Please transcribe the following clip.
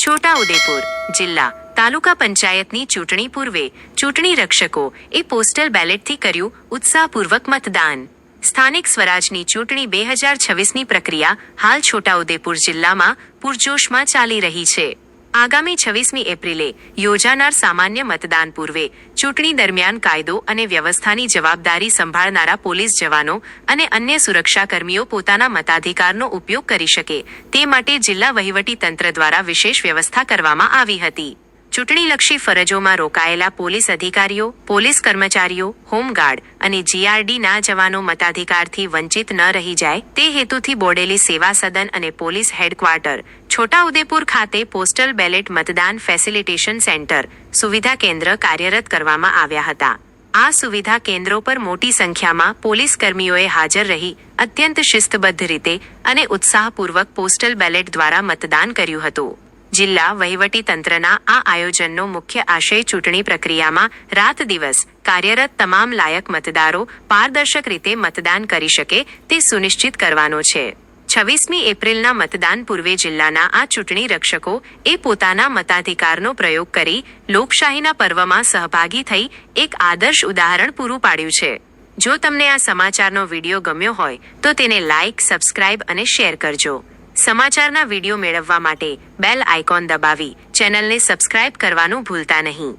છોટાઉદેપુર જિલ્લા તાલુકા પંચાયતની ચૂંટણી પૂર્વે ચૂંટણી રક્ષકો એ પોસ્ટલ બેલેટથી કર્યું ઉત્સાહપૂર્વક મતદાન. સ્થાનિક સ્વરાજની ચૂંટણી 2026ની પ્રક્રિયા હાલ છોટાઉદેપુર જિલ્લામાં પૂરજોશમાં ચાલી રહી છે. આગામી 26મી એપ્રિલે યોજાનાર સામાન્ય મતદાન પૂર્વે ચૂંટણી દરમિયાન કાયદો અને વ્યવસ્થાની જવાબદારી સંભાળનારા પોલીસ જવાનો અને અન્ય સુરક્ષાકર્મીઓ પોતાના મતાધિકારનો ઉપયોગ કરી શકે તે માટે જિલ્લા વહીવટી તંત્ર દ્વારા વિશેષ વ્યવસ્થા કરવામાં આવી હતી. ચૂંટણીલક્ષી ફરજોમાં રોકાયેલા પોલીસ અધિકારીઓ, પોલીસ કર્મચારીઓ, હોમગાર્ડ અને જીઆરડીના જવાનો મતાધિકારથી વંચિત ન રહી જાય તે હેતુથી બોડેલી સેવા સદન અને પોલીસ હેડક્વાર્ટર છોટાઉદેપુર ખાતે પોસ્ટલ બેલેટ મતદાન ફેસિલિટેશન સેન્ટર સુવિધા કેન્દ્ર કાર્યરત કરવામાં આવ્યા હતા. આ સુવિધા કેન્દ્રો પર મોટી સંખ્યામાં પોલીસ કર્મીઓએ હાજર રહી અત્યંત શિસ્તબદ્ધ રીતે અને ઉત્સાહપૂર્વક પોસ્ટલ બેલેટ દ્વારા મતદાન કર્યું હતું. જિલ્લા વહીવટી તંત્રના આ આયોજનનો મુખ્ય આશય ચૂંટણી પ્રક્રિયામાં રાત દિવસ કાર્યરત તમામ લાયક મતદારો પારદર્શક રીતે મતદાન કરી શકે તે સુનિશ્ચિત કરવાનો છે. 26મી એપ્રિલના મતદાન પૂર્વે જિલ્લાના આ ચૂંટણી રક્ષકો એ પોતાના મતાધિકારનો પ્રયોગ કરી લોકશાહીના પર્વમાં સહભાગી થઈ એક આદર્શ ઉદાહરણ પૂરું પાડ્યું છે. જો તમને આ સમાચારનો વિડીયો ગમ્યો હોય તો તેને લાઇક, સબસ્ક્રાઇબ અને શેર કરજો. સમાચારના વિડીયો મેળવવા માટે બેલ આઇકોન દબાવી ચેનલને સબસ્ક્રાઇબ કરવાનું ભૂલતા નહીં.